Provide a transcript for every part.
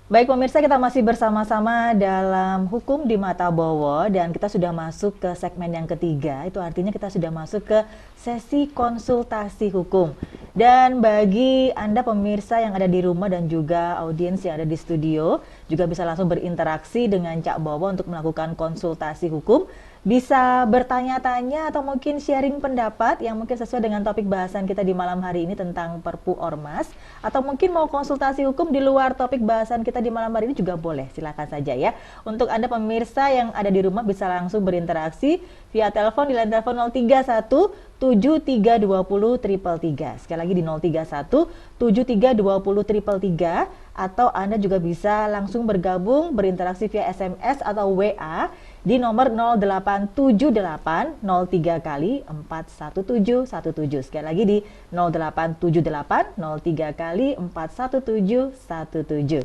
Baik pemirsa, kita masih bersama-sama dalam Hukum di Mata Bowo dan kita sudah masuk ke segmen yang ketiga. Itu artinya kita sudah masuk ke sesi konsultasi hukum. Dan bagi Anda pemirsa yang ada di rumah dan juga audiens yang ada di studio, juga bisa langsung berinteraksi dengan Cak Bowo untuk melakukan konsultasi hukum. Bisa bertanya-tanya atau mungkin sharing pendapat yang mungkin sesuai dengan topik bahasan kita di malam hari ini tentang Perpu Ormas, atau mungkin mau konsultasi hukum di luar topik bahasan kita di malam hari ini juga boleh, silakan saja ya. Untuk Anda pemirsa yang ada di rumah bisa langsung berinteraksi via telepon di line telepon 031 7320 333. Sekali lagi di 031 7320 333, atau Anda juga bisa langsung bergabung berinteraksi via SMS atau WA di nomor 0878 03 kali 41717. Sekali lagi di 0878 03 kali 41717.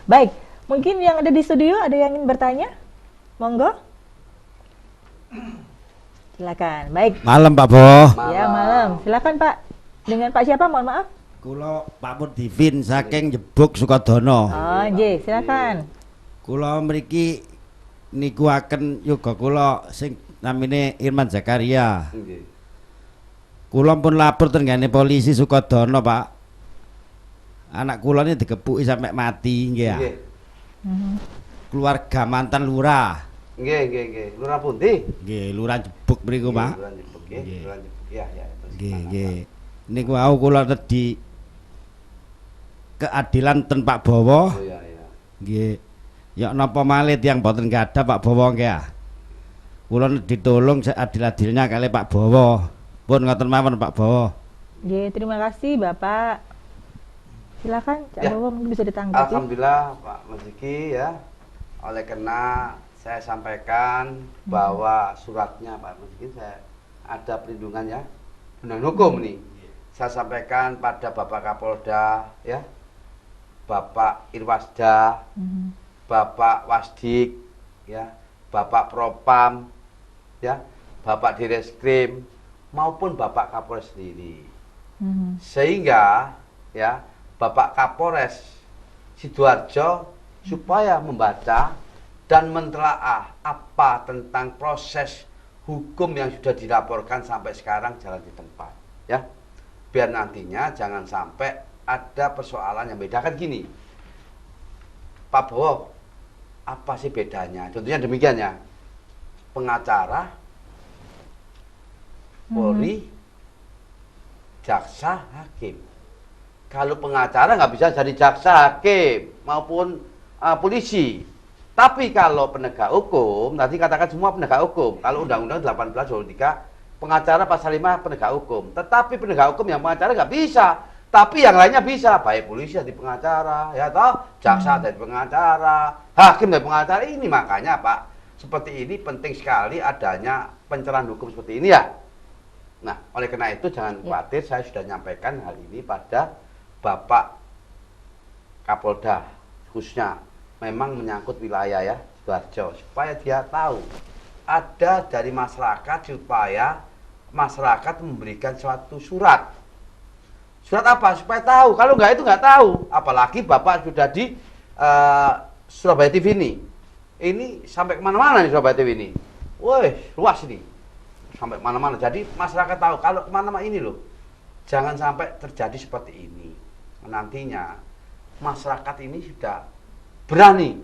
Baik, mungkin yang ada di studio ada yang ingin bertanya? Monggo. Silakan. Baik. Malam Pak Bo. Ya, malam. Silakan Pak. Dengan Pak siapa? Mohon maaf. Kula Pak Murdivin saking Jebuk Sukodono. Oh, nggih, silakan. Kula mriki niku aken yoga kula sing namine Irman Zakaria. Nggih. Kula pun lapor tenggane polisi Sukodono, Pak. Anak kula ini digepuki sampai mati nggih ya. Nggih. Keluarga mantan lurah. Nggih. Lurah pundi? Nggih, lurah Jebuk mriku, Pak. Lurah Jepuk, Nggih. nggih. Lurah Jepuk. Ya. Terus Nggih, gimana, nggih. Niku wau kula di keadilan ten Pak Bowo. Pak? Oh ya. Nggih. Ya napa malih tiyang boten gadah Pak Bowo nggih ya. Kula ditolong seadil-adilnya kali Pak Bowo. Pun ngoten mawon Pak Bowo. Nggih, terima kasih Bapak. Silakan Cak Ya. Bowo mungkin bisa ditanggapi. Alhamdulillah Pak Maziki ya. Oleh karena saya sampaikan bahwa suratnya Pak Maziki saya ada perlindungan ya. Undang hukum nih. Saya sampaikan pada Bapak Kapolda ya. Bapak Irwasda, Bapak Wasdik, ya, Bapak Propam, ya, Bapak Direskrim, maupun Bapak Kapolres sendiri. Sehingga, ya, Bapak Kapolres Sidoarjo supaya membaca dan mentelaah apa tentang proses hukum yang sudah dilaporkan sampai sekarang jalan di tempat, ya, biar nantinya jangan sampai ada persoalan yang beda. Kan gini, Pak Bowo, apa sih bedanya? Contohnya demikian ya, pengacara, Polri, jaksa, hakim. Kalau pengacara nggak bisa jadi jaksa, hakim maupun polisi. Tapi kalau penegak hukum, nanti katakan semua penegak hukum. Kalau Undang-Undang 1823, pengacara pasal 5 penegak hukum. Tetapi penegak hukum yang pengacara nggak bisa. Tapi yang lainnya bisa, baik polisi jadi pengacara, ya toh, jaksa jadi pengacara, hakim jadi pengacara. Ini makanya Pak, seperti ini penting sekali adanya pencerahan hukum seperti ini ya. Nah, oleh karena itu jangan khawatir, saya sudah nyampaikan hal ini pada Bapak Kapolda, khususnya memang menyangkut wilayah ya, Sidoarjo, supaya dia tahu ada dari masyarakat, supaya masyarakat memberikan suatu surat. Surat apa? Supaya tahu. Kalau nggak itu nggak tahu. Apalagi Bapak sudah di Surabaya TV ini. Ini sampai kemana-mana nih Surabaya TV ini. Woi, luas ini. Sampai kemana-mana. Jadi masyarakat tahu. Kalau kemana-mana ini loh. Jangan sampai terjadi seperti ini. Nantinya masyarakat ini sudah berani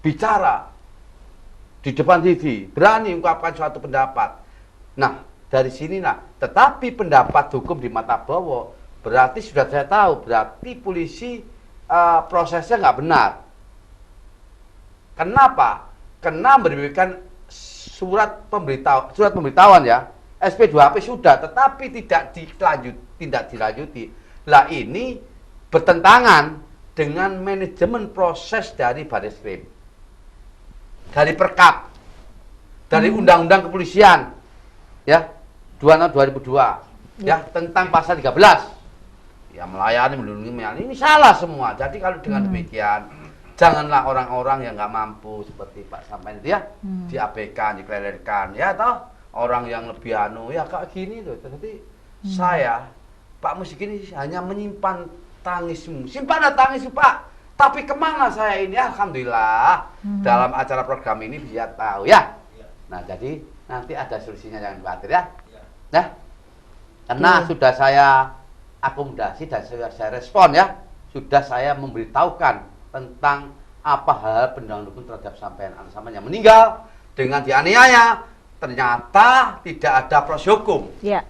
bicara di depan TV. Berani mengungkapkan suatu pendapat. Nah, dari sinilah, tetapi pendapat hukum di mata Bowo berarti sudah saya tahu, berarti polisi prosesnya nggak benar. Kenapa? Karena memberikan surat pemberitahuan ya, SP2AP sudah, tetapi tidak dilanjuti. Lah ini bertentangan dengan manajemen proses dari Bareskrim, dari Perkap, dari Undang-Undang Kepolisian, ya. 2002 ya, tentang pasal 13 ya, melindungi. Ini salah semua. Jadi kalau dengan demikian, janganlah orang-orang yang nggak mampu seperti Pak Sampen itu ya diabaikan, dikelelekan ya, toh orang yang lebih ya kayak gini loh. Jadi saya Pak Musik ini hanya menyimpan tangismu, simpanlah tangis Pak, Tapi kemana saya ini? Alhamdulillah dalam acara program ini bisa tahu ya. Nah, jadi nanti ada solusinya, jangan khawatir ya. Nah, karena sudah saya akomodasi dan sudah saya respon ya, sudah saya memberitahukan tentang apa hal pendahuluan hukum terhadap sampean anak sampean yang meninggal dengan dianiaya, ternyata tidak ada proses hukum. Ya.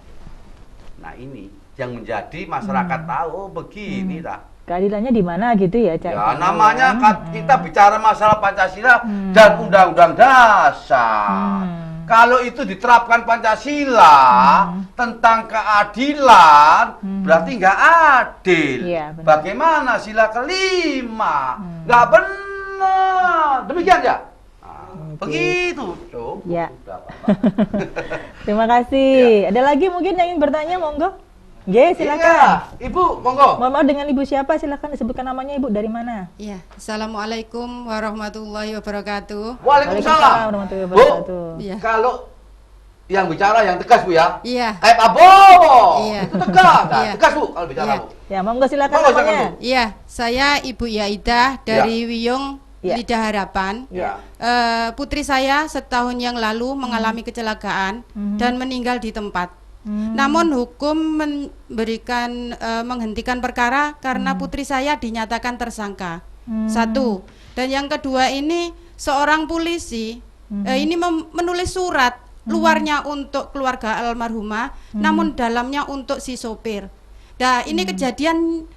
Nah, ini yang menjadi masyarakat tahu, oh begini dah. Keadilannya di mana gitu ya, Cak? Ya, namanya kita bicara masalah Pancasila dan Undang-Undang Dasar. Kalau itu diterapkan Pancasila tentang keadilan, berarti nggak adil. Iya, benar. Bagaimana sila kelima? Nggak benar. Demikian ya. Nah, begitu. Tuh, Ya. udah, Pak. Terima kasih. Ada lagi mungkin yang ingin bertanya, monggo? Nggih, silakan. Iya, Ibu, monggo. Mohon maaf, dengan Ibu siapa? Silakan disebutkan namanya, Ibu, dari mana? Iya, Assalamualaikum warahmatullahi wabarakatuh. Waalaikumsalam. warahmatullahi Bu, wabarakatuh. Iya. kalau yang bicara yang tegas Bu ya. Iya, Kayak Pak Bowo. Iya. Itu tegas. Nah, Iya. tegas Bu kalau bicara Iya. Bu. Ya, monggo silakan Monggo, silakan, namanya. Bu. iya, saya Ibu Yaidah dari Wiyung Iya. Lidah Harapan. Ya. Putri saya setahun yang lalu mengalami kecelakaan dan meninggal di tempat. Namun hukum memberikan menghentikan perkara karena putri saya dinyatakan tersangka. Satu. Dan yang kedua ini seorang polisi ini menulis surat luarnya untuk keluarga almarhumah, namun dalamnya untuk si sopir. Nah, ini kejadian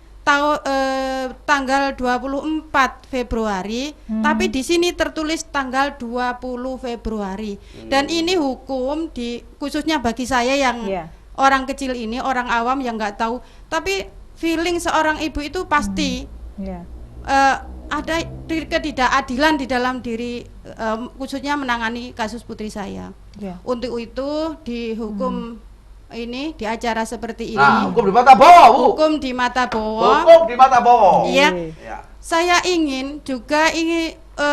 tanggal 24 Februari, tapi di sini tertulis tanggal 20 Februari. Dan ini hukum khususnya bagi saya yang Iya. orang kecil ini, orang awam yang nggak tahu, tapi feeling seorang ibu itu pasti Ya. ada ketidakadilan di dalam diri, khususnya menangani kasus putri saya. Ya. Untuk itu dihukum ini di acara seperti ini. Nah, hukum di mata Bowo, Bu. Hukum di mata Bowo. Hukum di mata Bowo. Iya. Ya. Saya ingin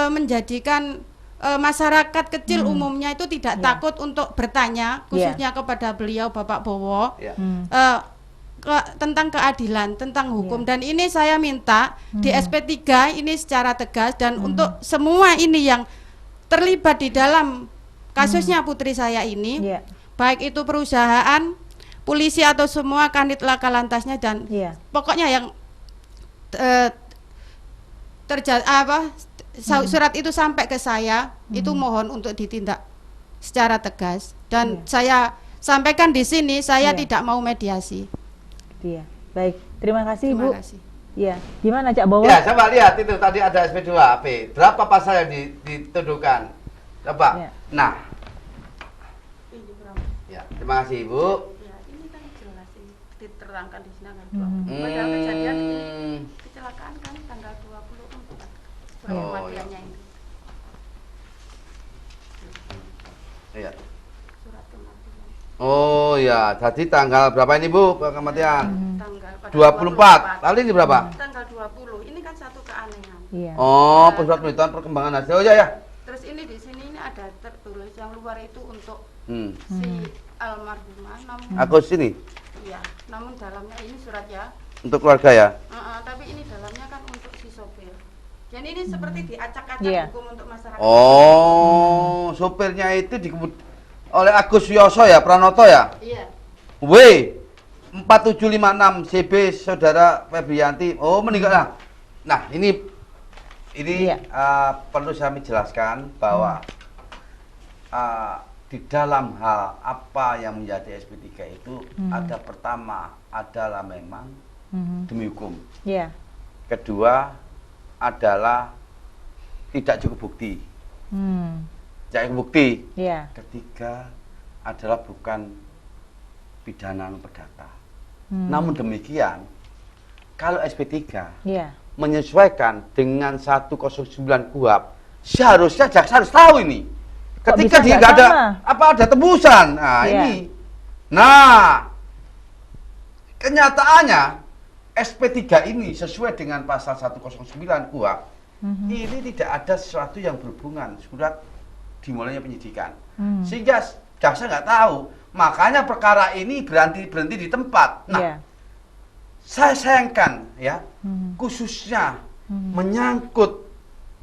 menjadikan masyarakat kecil umumnya itu tidak takut untuk bertanya, khususnya kepada beliau Bapak Bowo, Ya. tentang keadilan, tentang hukum. Dan ini saya minta di SP3 ini secara tegas dan untuk semua ini yang terlibat di dalam kasusnya putri saya ini, Ya. baik itu perusahaan, polisi atau semua kanit laka lantasnya dan Ya. pokoknya yang surat itu sampai ke saya, itu mohon untuk ditindak secara tegas. Dan saya sampaikan di sini, saya Iya. tidak mau mediasi. Iya. Baik. Terima kasih, Terima Bu. kasih. Ya. Gimana, Cak Bowo? Ya, coba lihat itu tadi ada SP2AP. Berapa pasal yang dituduhkan? Coba. Ya. Nah. Ya, terima kasih Ibu. Ya, ini kan jelas diterangkan di sini kan. Padahal kejadian kecelakaan kan tanggal 24 kematiannya itu. Iya. Surat kematian. Oh ya, jadi tanggal berapa ini Bu kematian? Tanggal pada 24. Lalu ini berapa? Tanggal 20. Ini kan satu keanehan. Iya. Oh, pusat penelitian perkembangan hasil. Oh ya ya. Terus ini di sini ini ada tertulis yang luar itu untuk Hmm. si almarhumah, namun Aku sini iya, namun dalamnya ini surat ya. untuk keluarga ya. Tapi ini dalamnya kan untuk si sopir. Dan ini seperti diacak-acak Iya. hukum untuk masyarakat. Oh, sopirnya itu oleh Agus Yoso ya, Pranoto ya. Iya. W 4756 CB Saudara Febrianti. Oh, meninggal. Nah, ini Iya. perlu saya menjelaskan bahwa di dalam hal apa yang menjadi SP3 itu ada pertama adalah memang demi hukum. Iya. Kedua adalah tidak cukup bukti. Tidak cukup bukti. Iya. Ketiga adalah bukan pidana non perdata. Namun demikian, kalau SP3 Iya. menyesuaikan dengan 109 KUHP, seharusnya jaksa harus tahu ini. Kok Ketika bisa dia nggak nggak ada sama? ada tebusan, nah Iya. ini. Nah, kenyataannya SP3 ini sesuai dengan pasal 109 KUHP, ini tidak ada sesuatu yang berhubungan surat dimulainya penyidikan. Sehingga jaksa nggak tahu, makanya perkara ini berhenti di tempat. Nah, Iya. saya sayangkan ya, khususnya menyangkut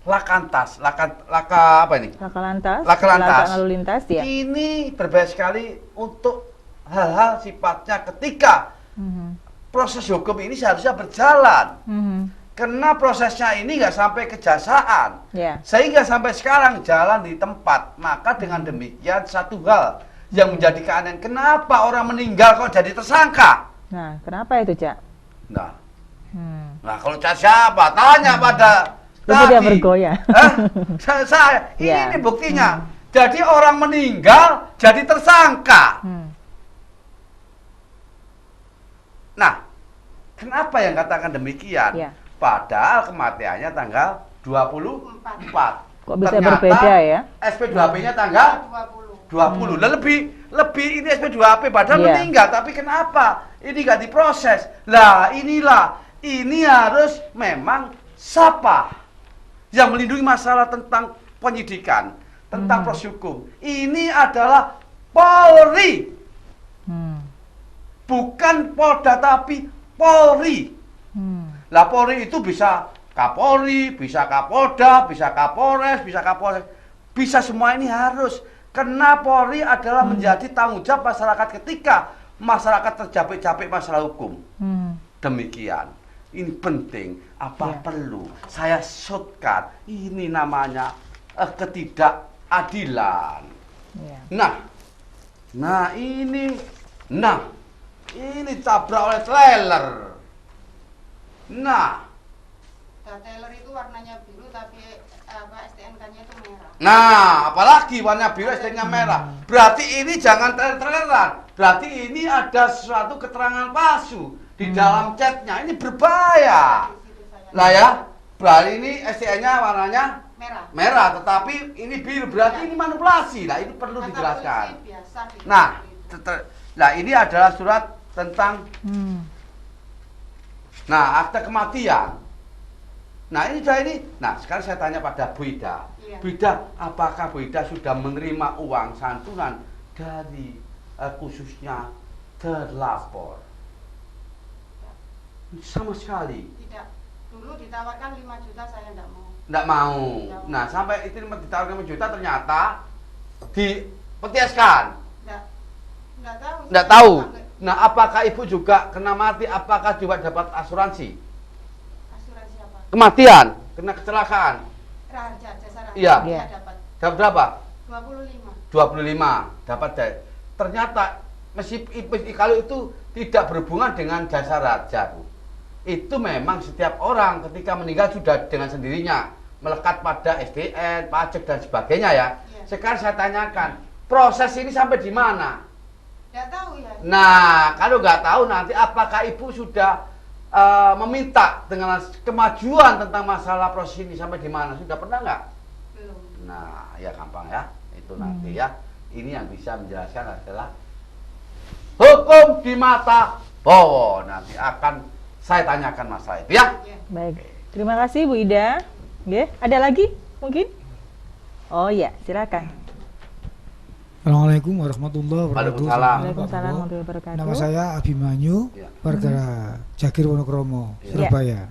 laka apa ini? Laka lantas, Laka lantas. kecelakaan lalu lintas ya. Ini berbahaya sekali untuk hal-hal sifatnya ketika proses hukum ini seharusnya berjalan. Karena prosesnya ini nggak sampai kejaksaan, Ya. sehingga sampai sekarang jalan di tempat. Maka dengan demikian satu hal yang menjadi keanehan, kenapa orang meninggal kok jadi tersangka? Nah, kenapa itu, Cak? Nah, Hmm. nah kalau siapa? Tanya pada Itu dia bergoyah. Hah? Saya Ya. ini buktinya. Jadi orang meninggal jadi tersangka. Nah, kenapa yang katakan demikian? Ya. Padahal kematiannya tanggal 24. Kok bisa Ternyata berbeda ya? SP2AP-nya tanggal 20. Lah lebih ini SP2AP padahal Iya. meninggal, tapi kenapa ini nggak diproses? Lah ini harus memang siapa yang melindungi masalah tentang penyidikan, tentang proses hukum. Ini adalah Polri, bukan Polda tapi Polri. Lah Polri itu bisa Kapolri, bisa Kapolda, bisa Kapolres, bisa Kapolres, bisa semua ini harus. Karena Polri adalah menjadi tanggung jawab masyarakat ketika masyarakat terjapek-japek masalah hukum. Demikian. Ini penting. Apa perlu saya shortcut? Ini namanya ketidakadilan. Ya. Nah ini tabrak oleh trailer. Nah, Trailer itu warnanya biru tapi STNK-nya itu merah. Nah, apalagi warna biru STNK-nya merah. Berarti ini jangan trailer-traileran. Berarti ini ada sesuatu keterangan palsu di dalam chatnya. Ini berbahaya. Lah ya, berarti ini STN-nya warnanya merah, tetapi ini biru. Berarti ini manipulasi. Nah, ini perlu dijelaskan. Nah, ini adalah surat tentang akte kematian. Nah, Nah, sekarang saya tanya pada Bu Ida. Iya. Bu Ida, apakah Bu Ida sudah menerima uang santunan dari khususnya terlapor? Sama sekali. Tidak. Dulu ditawarkan 5 juta saya enggak mau. Enggak mau. Nah, sampai itu ditawarkan 5 juta ternyata dipetieskan. Enggak tahu. Enggak tahu. Nah, apakah Ibu juga kena mati? Apakah juga dapat asuransi? Asuransi apa? Kematian, kena kecelakaan. Raharja, jasa raharja. Iya. Saya dapat Dapat berapa? 25. 25 dapat ternyata kalau itu tidak berhubungan dengan jasa raja, Bu. Itu memang setiap orang ketika meninggal sudah dengan sendirinya melekat pada SDN, pajak dan sebagainya ya. Iya. Sekarang saya tanyakan, proses ini sampai di mana? Enggak tahu ya. Nah, kalau nggak tahu nanti apakah Ibu sudah meminta dengan kemajuan tentang masalah proses ini sampai di mana? Sudah pernah nggak? Belum. Nah, ya gampang ya. Itu nanti ya. Ini yang bisa menjelaskan adalah hukum di mata Bowo. Nanti akan saya tanyakan masalah itu ya. Ya. Baik. Terima kasih Bu Ida. Nggih, ada lagi mungkin? Oh ya, silakan. Assalamualaikum warahmatullahi wabarakatuh. Waalaikumsalam. Waalaikumsalam warahmatullahi wabarakatuh. Nama saya Abimanyu, Ya. warga Jagir Wonokromo, Ya. Surabaya.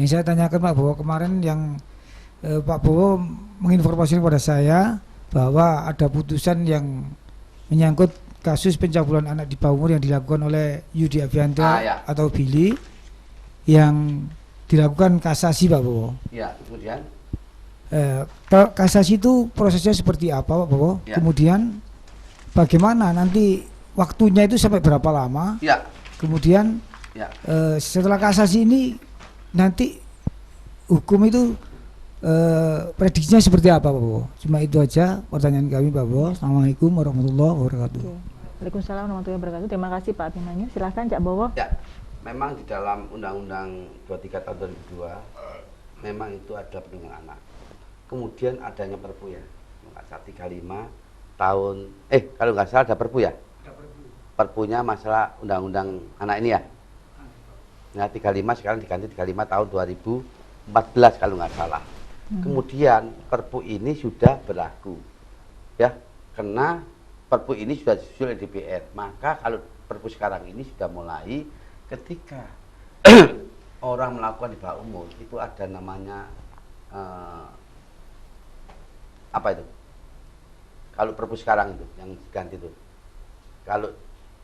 Yang saya tanyakan Pak Bowo kemarin yang Pak Bowo menginformasikan kepada saya bahwa ada putusan yang menyangkut kasus pencabulan anak di bawah umur yang dilakukan oleh Yudi Avianto Ya. atau Billy yang dilakukan kasasi Pak Bowo. Ya, kemudian Kasasi itu prosesnya seperti apa Pak Bowo? Ya. Kemudian bagaimana nanti waktunya itu sampai berapa lama? ya, Kemudian ya. setelah kasasi ini nanti hukum itu prediksinya seperti apa Pak Bowo? Cuma itu aja pertanyaan kami Pak Bowo. Assalamualaikum warahmatullahi wabarakatuh. Oke. Waalaikumsalam warahmatullahi wabarakatuh. Terima kasih Pak Abimanyu. Silahkan Cak Bowo. Ya, memang di dalam Undang-Undang 23 tahun 2002 memang itu ada perlindungan anak. Kemudian adanya Perpu ya, nggak salah 35 tahun, kalau nggak salah ada Perpu ya? Perpunya masalah Undang-Undang anak ini ya? Nah 35 sekarang diganti 35 tahun 2014 kalau nggak salah. Kemudian Perpu ini sudah berlaku ya, karena Perpu ini sudah disusul oleh DPR. Maka kalau Perpu sekarang ini sudah mulai ketika orang melakukan di bawah umur itu ada namanya apa itu? Kalau Perpu sekarang itu yang diganti itu, kalau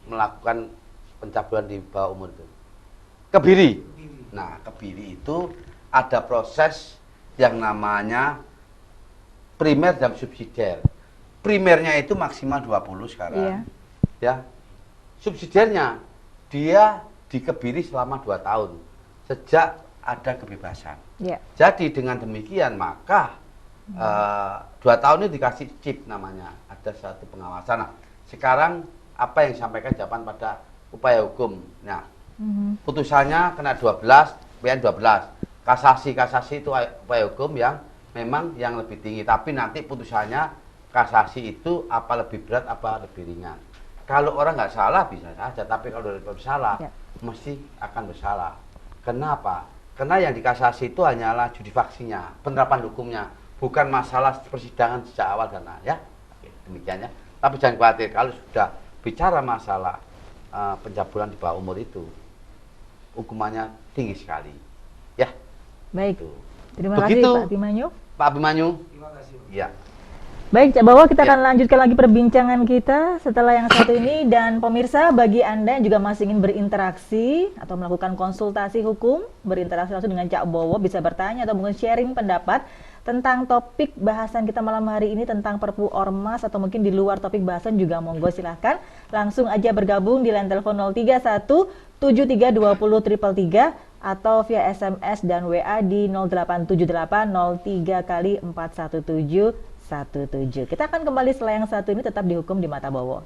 melakukan pencabulan di bawah umur itu, kebiri. Nah, kebiri itu ada proses yang namanya primer dan subsidiar. Primernya itu maksimal 20 sekarang. Iya. Ya. Subsidiarnya dia dikebiri selama 2 tahun sejak ada kebebasan. Iya. Jadi dengan demikian maka 2 tahun ini dikasih chip namanya, ada satu pengawasan. Nah, sekarang apa yang disampaikan jawaban pada upaya hukum. Nah, putusannya kena 12, PN 12. Kasasi itu upaya hukum yang memang yang lebih tinggi, tapi nanti putusannya kasasi itu apa lebih berat apa lebih ringan. Kalau orang nggak salah bisa saja, tapi kalau udah bersalah mesti akan bersalah. Kenapa? Karena yang dikasasi itu hanyalah judi faksinya, penerapan hukumnya, bukan masalah persidangan sejak awal sana ya. Oke, demikian ya. Tapi jangan khawatir, kalau sudah bicara masalah pencabulan di bawah umur itu hukumannya tinggi sekali. Ya. Baik. Itu. Terima Begitu. kasih Pak Abimanyu. Pak Abimanyu. Terima kasih. Ya. Baik, Cak Bawo, kita Ya. akan lanjutkan lagi perbincangan kita setelah yang satu ini. Dan pemirsa, bagi Anda yang juga masih ingin berinteraksi atau melakukan konsultasi hukum, berinteraksi langsung dengan Cak Bawo, bisa bertanya atau mungkin sharing pendapat tentang topik bahasan kita malam hari ini tentang Perpu Ormas, atau mungkin di luar topik bahasan juga monggo silahkan langsung aja bergabung di line telepon 031 73 20 333 atau via SMS dan WA di 0878 03 kali 417 17. Kita akan kembali setelah yang satu ini, tetap dihukum di Mata Bowo.